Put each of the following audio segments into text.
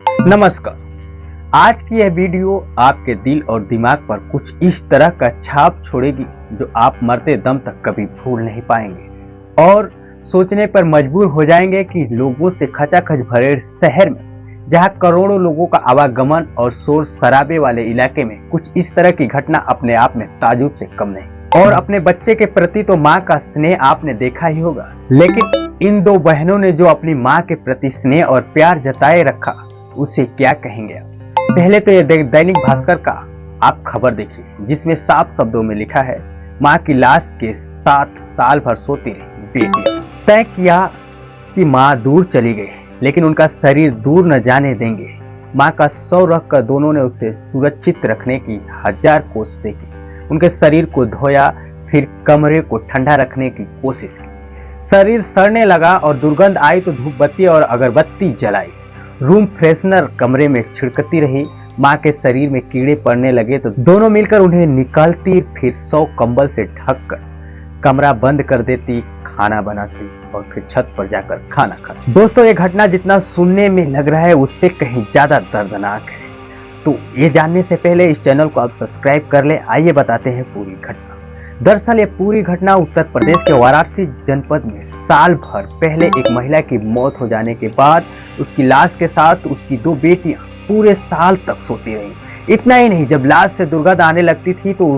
नमस्कार। आज की यह वीडियो आपके दिल और दिमाग पर कुछ इस तरह का छाप छोड़ेगी जो आप मरते दम तक कभी भूल नहीं पाएंगे और सोचने पर मजबूर हो जाएंगे कि लोगों से खचाखच भरे शहर में, जहां करोड़ों लोगों का आवागमन और शोर शराबे वाले इलाके में कुछ इस तरह की घटना अपने आप में ताजुब से कम नहीं। और अपने बच्चे के प्रति तो माँ का स्नेह आपने देखा ही होगा, लेकिन इन दो बहनों ने जो अपनी माँ के प्रति स्नेह और प्यार जताए रखा, उसे क्या कहेंगे आप। पहले तो ये दैनिक भास्कर का आप खबर देखिए, जिसमें साफ शब्दों में लिखा है, माँ की लाश के साथ साल भर सोती रही बेटियां। तय किया कि माँ दूर चली गई, लेकिन उनका शरीर दूर न जाने देंगे। माँ का शव रख कर दोनों ने उसे सुरक्षित रखने की हजार कोशिशें की। उनके शरीर को धोया, फिर कमरे को ठंडा रखने की कोशिश की। शरीर सड़ने लगा और दुर्गंध आई तो धूप बत्ती और अगरबत्ती जलाई। रूम फ्रेशनर कमरे में छिड़कती रही। माँ के शरीर में कीड़े पड़ने लगे तो दोनों मिलकर उन्हें निकालती, फिर 100 कंबल से ढककर कमरा बंद कर देती, खाना बनाती और फिर छत पर जाकर खाना खाती। दोस्तों, ये घटना जितना सुनने में लग रहा है उससे कहीं ज्यादा दर्दनाक है। तो ये जानने से पहले इस चैनल को आप सब्सक्राइब कर ले। आइए बताते हैं पूरी घटना। दरअसल ये पूरी घटना उत्तर प्रदेश के वाराणसी जनपद में साल भर पहले एक महिला की मौत हो जाने के बाद उसकी लाश के साथ उसकी 2 बेटियां पूरे साल तक सोती रही। इतना ही नहीं, जब लाश से दुर्गंध आने लगती थी तो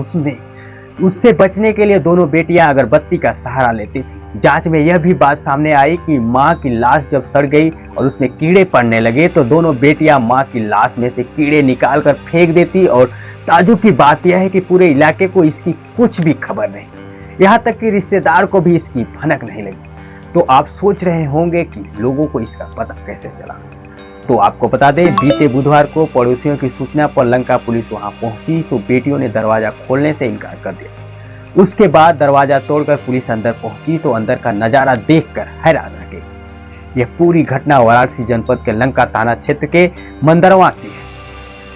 उससे बचने के लिए दोनों बेटियां अगरबत्ती का सहारा लेती थी। जांच में यह भी बात सामने आई कि मां की लाश जब सड़ गई और उसमें कीड़े पड़ने लगे तो दोनों बेटियां मां की लाश में से कीड़े निकाल कर फेंक देती। और ताजुब की बात यह है कि पूरे इलाके को इसकी कुछ भी खबर नहीं, यहाँ तक कि रिश्तेदार को भी इसकी भनक नहीं लगी। तो आप सोच रहे होंगे कि लोगों को इसका पता कैसे चला। तो आपको बता दें, बीते बुधवार को पड़ोसियों की सूचना पर लंका पुलिस वहां पहुंची तो बेटियों ने दरवाजा खोलने से इनकार कर दिया। उसके बाद दरवाजा तोड़कर पुलिस अंदर पहुंची तो अंदर का नजारा देखकर हैरान रह गई। यह पूरी घटना वाराणसी जनपद के लंका थाना क्षेत्र के मंदरवा की है।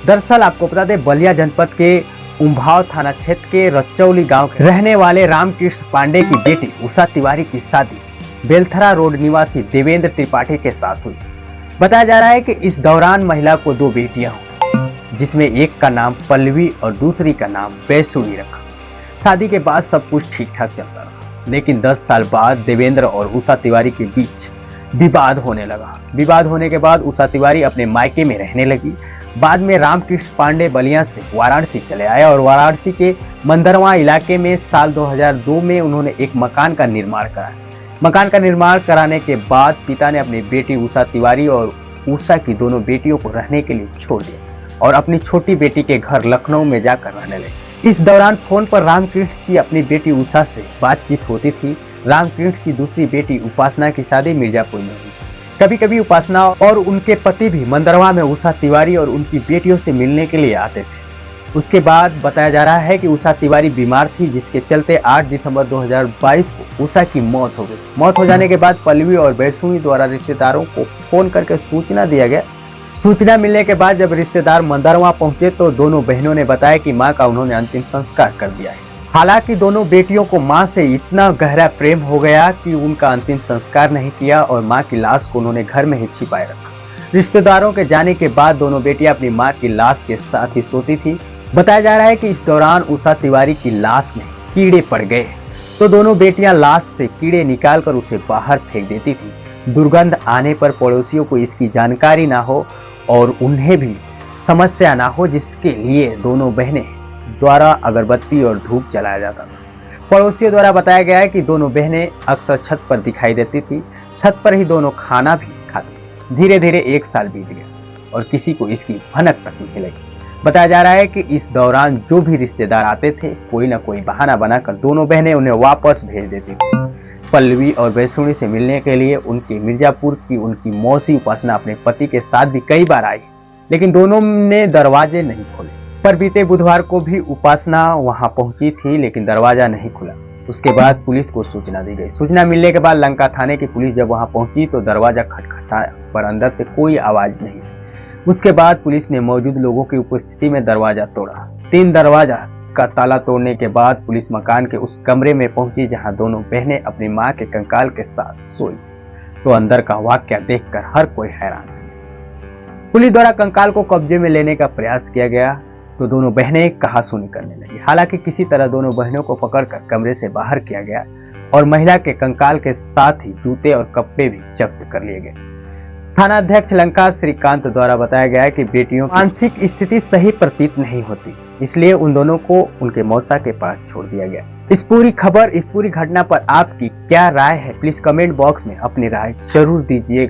दरअसल आपको बता दें, बलिया जनपद के उम्भाव थाना क्षेत्र के रचौली गांव के रहने वाले रामकृष्ण पांडे की बेटी उषा तिवारी की शादी बेलथरा रोड निवासी देवेंद्र त्रिपाठी के साथ हुई। बताया जा रहा है कि इस दौरान महिला को 2 बेटियां हुई, जिसमें एक का नाम पल्लवी और दूसरी का नाम वैष्णवी रखा। शादी के बाद सब कुछ ठीक ठाक चलता रहा, लेकिन 10 साल बाद देवेंद्र और उषा तिवारी के बीच विवाद होने लगा। विवाद होने के बाद उषा तिवारी अपने मायके में रहने लगी। बाद में रामकृष्ण पांडे बलिया से वाराणसी चले आए और वाराणसी के मंदरवा इलाके में साल 2002 में उन्होंने एक मकान का निर्माण कराया। मकान का निर्माण कराने के बाद पिता ने अपनी बेटी उषा तिवारी और उषा की दोनों बेटियों को रहने के लिए छोड़ दिया और अपनी छोटी बेटी के घर लखनऊ में जाकर रहने लगे। इस दौरान फोन पर रामकृष्ण की अपनी बेटी उषा से बातचीत होती थी। रामकृष्ण की दूसरी बेटी उपासना की शादी मिर्जापुर में हुई। कभी कभी उपासना और उनके पति भी मंदरवा में उषा तिवारी और उनकी बेटियों से मिलने के लिए आते थे। उसके बाद बताया जा रहा है कि उषा तिवारी बीमार थी, जिसके चलते 8 दिसंबर 2022 को उषा की मौत हो गई। मौत हो जाने के बाद पल्लवी और वैष्णवी द्वारा रिश्तेदारों को फोन करके सूचना दिया गया। सूचना मिलने के बाद जब रिश्तेदार मंदरवा पहुंचे तो दोनों बहनों ने बताया कि मां का उन्होंने अंतिम संस्कार कर दिया है। हालांकि दोनों बेटियों को मां से इतना गहरा प्रेम हो गया कि उनका अंतिम संस्कार नहीं किया और मां की लाश को उन्होंने घर में ही छिपाए रखा। रिश्तेदारों के जाने के बाद दोनों बेटियां अपनी मां की लाश के साथ ही सोती थी। बताया जा रहा है कि इस दौरान उषा तिवारी की लाश में कीड़े पड़ गए तो दोनों बेटियां लाश से कीड़े निकालकर उसे बाहर फेंक देती थी। दुर्गंध आने पर पड़ोसियों को इसकी जानकारी ना हो और उन्हें भी समस्या ना हो, जिसके लिए दोनों बहनें द्वारा अगरबत्ती और धूप जलाया जाता था। पड़ोसियों द्वारा बताया गया है कि दोनों बहनें अक्सर छत पर दिखाई देती थी। छत पर ही दोनों खाना भी खाती। धीरे धीरे 1 साल बीत गया और किसी को इसकी भनक तक नहीं लगी। बताया जा रहा है कि इस दौरान जो भी रिश्तेदार आते थे, कोई न कोई बहाना बनाकर दोनों बहनें उन्हें वापस भेज देती थी। पल्लवी और वैष्णवी से मिलने के लिए उनकी मिर्जापुर की उनकी मौसी उपासना अपने पति के साथ भी कई बार आई, लेकिन दोनों ने दरवाजे नहीं खोले। पर बीते बुधवार को भी उपासना वहां पहुंची थी, लेकिन दरवाजा नहीं खुला। उसके बाद पुलिस को सूचना दी गई। सूचना मिलने के बाद लंका थाने की पुलिस जब वहां पहुंची तो दरवाजा खटखटाया, पर अंदर से कोई आवाज नहीं। उसके बाद पुलिस ने मौजूद लोगों की उपस्थिति में दरवाजा तोड़ा। 3 दरवाजा का ताला तोड़ने के बाद पुलिस मकान के उस कमरे में पहुंची जहां दोनों बहनें अपनी मां के कंकाल के साथ सोई। तो अंदर का वाकया देखकर हर कोई हैरान। पुलिस द्वारा कंकाल को कब्जे में लेने का प्रयास किया गया तो दोनों बहनें कहासुनी करने लगी। हालांकि किसी तरह दोनों बहनों को पकड़कर कमरे से बाहर किया गया और महिला के कंकाल के साथ ही जूते और कपड़े भी जब्त कर लिए गए। थानाध्यक्ष लंका श्रीकांत द्वारा बताया गया कि बेटियों की मानसिक स्थिति सही प्रतीत नहीं होती, इसलिए उन दोनों को उनके मौसा के पास छोड़ दिया गया। इस पूरी घटना पर आपकी क्या राय है, प्लीज कमेंट बॉक्स में अपनी राय जरूर दीजिएगा।